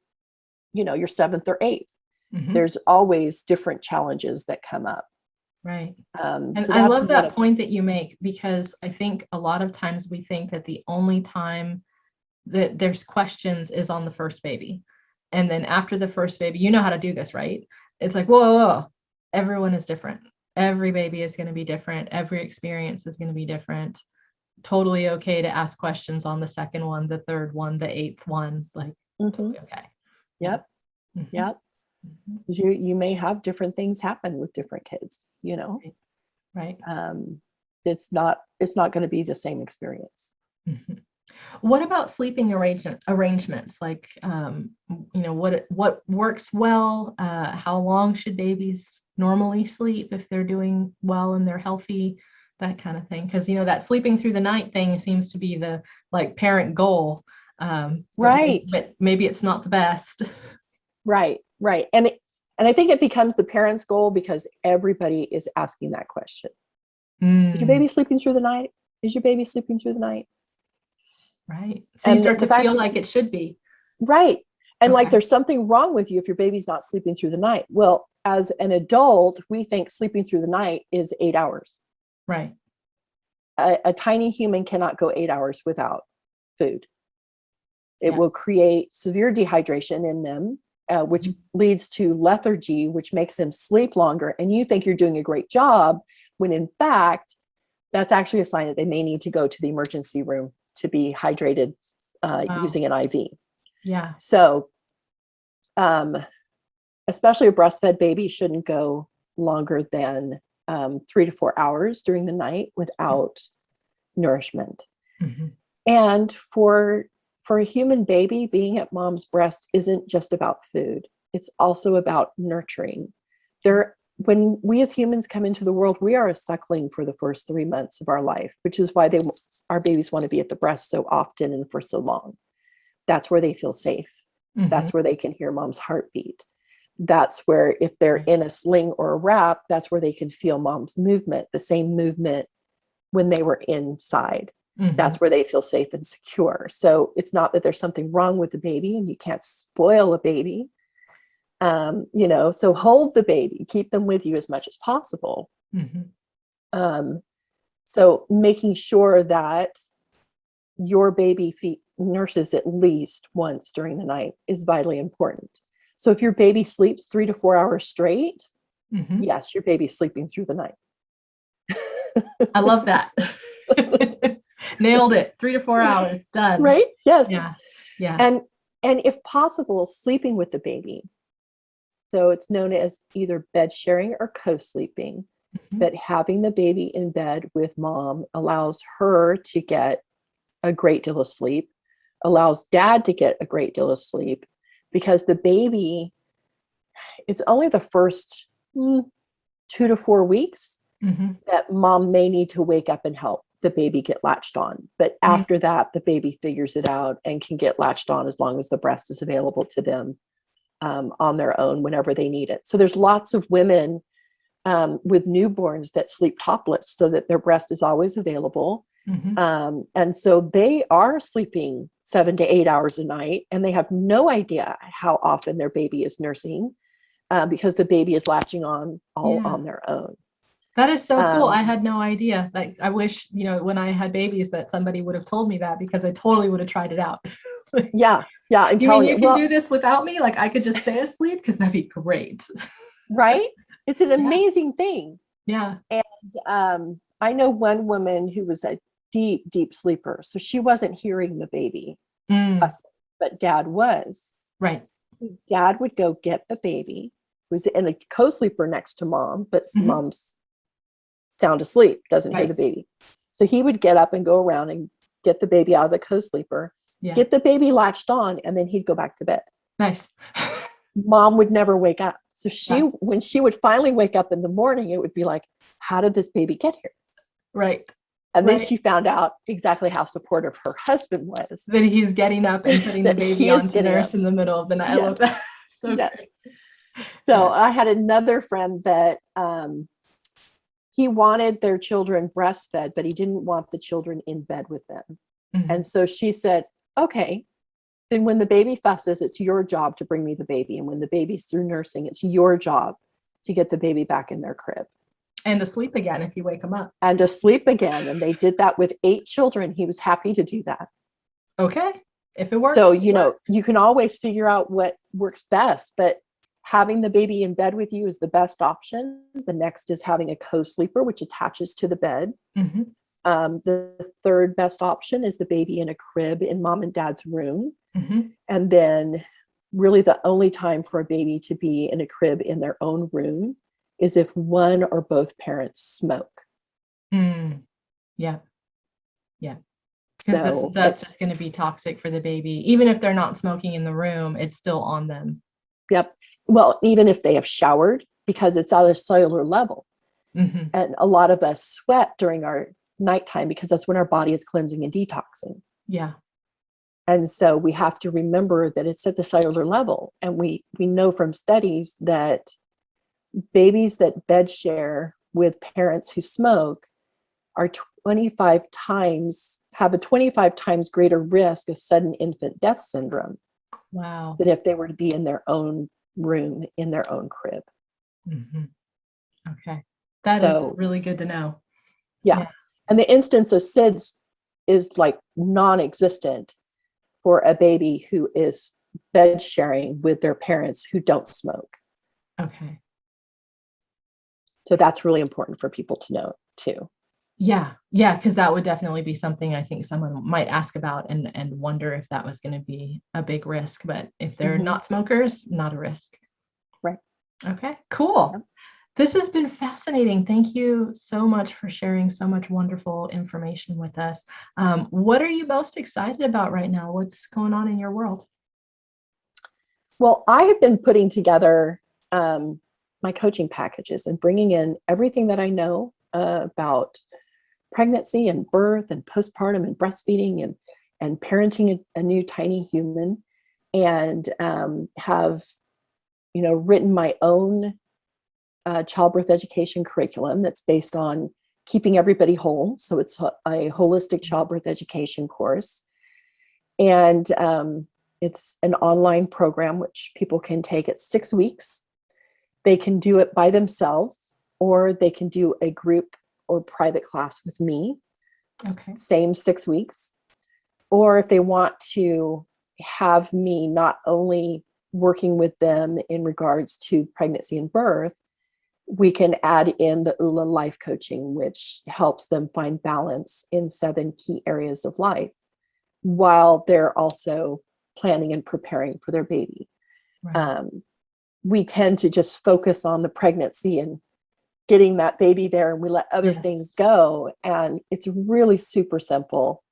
you know, your 7th or 8th. There's always different challenges that come up. Right. And so I love that point that you make, because I think a lot of times we think that the only time that there's questions is on the first baby. And then after the first baby, you know how to do this, right? It's like, whoa, everyone is different. Every baby is going to be different. Every experience is going to be different. Totally okay to ask questions on the second one, the third one, the 8th one. Like, totally okay. Yep. You may have different things happen with different kids, you know. Right. It's not going to be the same experience. What about sleeping arrangements? Like, you know, what works well? How long should babies normally sleep if they're doing well and they're healthy? That kind of thing. Because, you know, that sleeping through the night thing seems to be the like parent goal. But maybe it's not the best. Right. And I think it becomes the parent's goal, because everybody is asking that question. Is your baby sleeping through the night? Is your baby sleeping through the night? Right. So you start to feel like it should be. Right. And like there's something wrong with you if your baby's not sleeping through the night. Well, as an adult, we think sleeping through the night is 8 hours. Right. A tiny human cannot go 8 hours without food. It will create severe dehydration in them, which leads to lethargy, which makes them sleep longer. And you think you're doing a great job, when in fact, that's actually a sign that they may need to go to the emergency room to be hydrated using an IV. Yeah. So, especially a breastfed baby shouldn't go longer than 3 to 4 hours during the night without nourishment. And for a human baby, being at mom's breast isn't just about food. It's also about nurturing. When we as humans come into the world, we are a suckling for the first 3 months of our life, which is why our babies want to be at the breast so often and for so long. That's where they feel safe. That's where they can hear mom's heartbeat. That's where, if they're in a sling or a wrap, that's where they can feel mom's movement, the same movement when they were inside. That's where they feel safe and secure. So it's not that there's something wrong with the baby and you can't spoil a baby. So hold the baby, keep them with you as much as possible. Mm-hmm. So making sure that your baby nurses at least once during the night is vitally important. So if your baby sleeps 3 to 4 hours straight, Mm-hmm. yes, your baby's sleeping through the night. I love that. Nailed it. 3 to 4 hours. Done. Right? Yes. Yeah. Yeah. And if possible, sleeping with the baby. So it's known as either bed sharing or co-sleeping. Mm-hmm. But having the baby in bed with mom allows her to get a great deal of sleep, allows dad to get a great deal of sleep, because the baby, it's only the first 2 to 4 weeks Mm-hmm. that mom may need to wake up and help the baby get latched on. But after that, the baby figures it out and can get latched on as long as the breast is available to them on their own whenever they need it. So there's lots of women with newborns that sleep topless so that their breast is always available. Mm-hmm. And so they are sleeping 7 to 8 hours a night, and they have no idea how often their baby is nursing because the baby is latching on all on their own. That is so cool. I had no idea. Like, I wish, when I had babies that somebody would have told me that, because I totally would have tried it out. Yeah. I'm You telling mean you. you can do this without me? Like, I could just stay asleep? Because that'd be great. Right? It's an amazing thing. Yeah. And I know one woman who was a deep, deep sleeper. So she wasn't hearing the baby, but dad was. Right. Dad would go get the baby, who was in a co-sleeper next to mom, but mom's sound asleep, doesn't hear the baby. So he would get up and go around and get the baby out of the co-sleeper, get the baby latched on, and then he'd go back to bed. Nice. Mom would never wake up. So when she would finally wake up in the morning, it would be like, how did this baby get here? Right. And then she found out exactly how supportive her husband was. That he's getting up and putting the baby on to nurse in the middle of the night. Yes. I love that. So yes. So I had another friend that he wanted their children breastfed, but he didn't want the children in bed with them. Mm-hmm. And so she said, okay, then when the baby fusses, it's your job to bring me the baby. And when the baby's through nursing, it's your job to get the baby back in their crib. And to sleep again if you wake them up. And to sleep again. And they did that with 8 children. He was happy to do that. Okay. If it works. So, you can always figure out what works best, but having the baby in bed with you is the best option. The next is having a co-sleeper, which attaches to the bed. Mm-hmm. The third best option is the baby in a crib in mom and dad's room. Mm-hmm. And then really the only time for a baby to be in a crib in their own room is if one or both parents smoke. Yeah. So that's just going to be toxic for the baby. Even if they're not smoking in the room, it's still on them. Yep. Well, even if they have showered, because it's at a cellular level. Mm-hmm. And a lot of us sweat during our nighttime because that's when our body is cleansing and detoxing. Yeah. And so we have to remember that it's at the cellular level. And we know from studies that babies that bed share with parents who smoke are 25 times greater risk of sudden infant death syndrome. Wow. Than if they were to be in their own room, in their own crib. Mm-hmm. Okay. That is really good to know. Yeah. And the instance of SIDS is like non-existent for a baby who is bed sharing with their parents who don't smoke. Okay. So that's really important for people to know too. Yeah, because that would definitely be something I think someone might ask about and wonder if that was going to be a big risk. But if they're not smokers, not a risk. Right. Okay, cool. Yep. This has been fascinating. Thank you so much for sharing so much wonderful information with us. What are you most excited about right now? What's going on in your world? Well, I have been putting together my coaching packages and bringing in everything that I know about pregnancy and birth and postpartum and breastfeeding and parenting a new tiny human, and have written my own childbirth education curriculum that's based on keeping everybody whole. So it's a holistic childbirth education course. And It's an online program which people can take at 6 weeks. They can do it by themselves, or they can do a group or private class with me. Okay. Same 6 weeks. Or if they want to have me not only working with them in regards to pregnancy and birth, we can add in the ULA life coaching, which helps them find balance in 7 key areas of life while they're also planning and preparing for their baby. Right. We tend to just focus on the pregnancy and getting that baby there, and we let other Yes. things go. And it's really super simple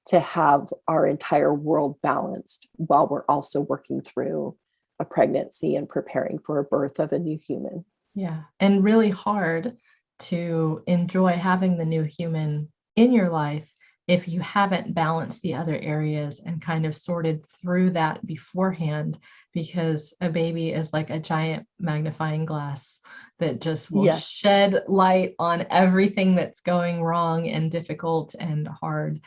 to have our entire world balanced while we're also working through a pregnancy and preparing for a birth of a new human. Yeah. And really hard to enjoy having the new human in your life if you haven't balanced the other areas and kind of sorted through that beforehand, because a baby is like a giant magnifying glass that just will Yes. shed light on everything that's going wrong and difficult and hard,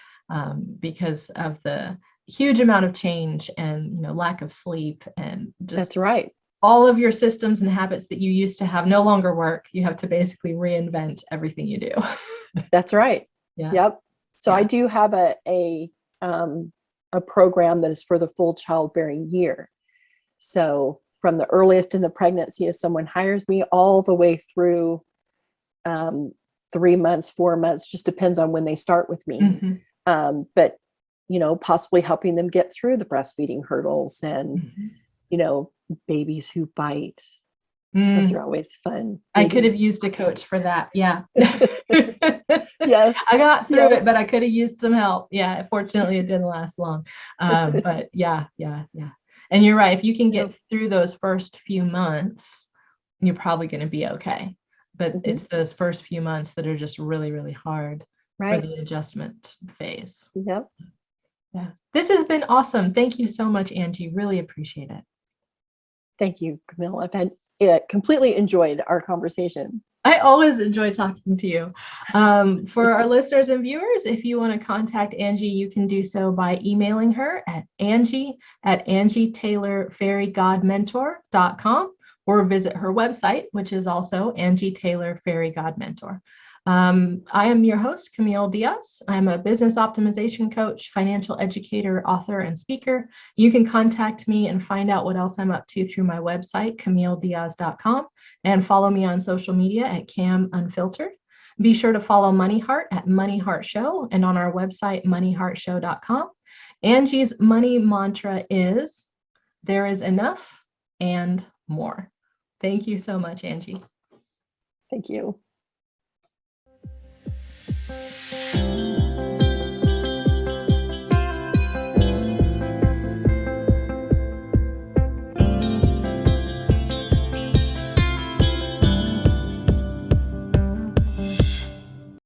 because of the huge amount of change and lack of sleep, and just That's right. all of your systems and habits that you used to have no longer work. You have to basically reinvent everything you do. That's right. Yeah. Yep. So Yeah. I do have a program that is for the full childbearing year. So from the earliest in the pregnancy, if someone hires me, all the way through 3 months, 4 months, just depends on when they start with me. Mm-hmm. But possibly helping them get through the breastfeeding hurdles and babies who bite. Those are always fun. I could have used a coach for that. Yeah. Yes. I got through Yes. it, but I could have used some help. Yeah. Fortunately, it didn't last long. But yeah. And you're right. If you can get through those first few months, you're probably going to be okay. But it's those first few months that are just really, really hard for the adjustment phase. Yep. Yeah. This has been awesome. Thank you so much, Angie. Really appreciate it. Thank you, Camille. I've completely enjoyed our conversation. I always enjoy talking to you. For our listeners and viewers, if you want to contact Angie, you can do so by emailing her at Angie@AngieTaylorFairyGodMentor.com, or visit her website, which is also Angie Taylor Fairy GodMentor. I am your host, Camille Diaz. I'm a business optimization coach, financial educator, author, and speaker. You can contact me and find out what else I'm up to through my website, CamilleDiaz.com, and follow me on social media at Cam Unfiltered. Be sure to follow MoneyHeart at MoneyHeart Show and on our website, MoneyHeartShow.com. Angie's money mantra is, there is enough and more. Thank you so much, Angie. Thank you.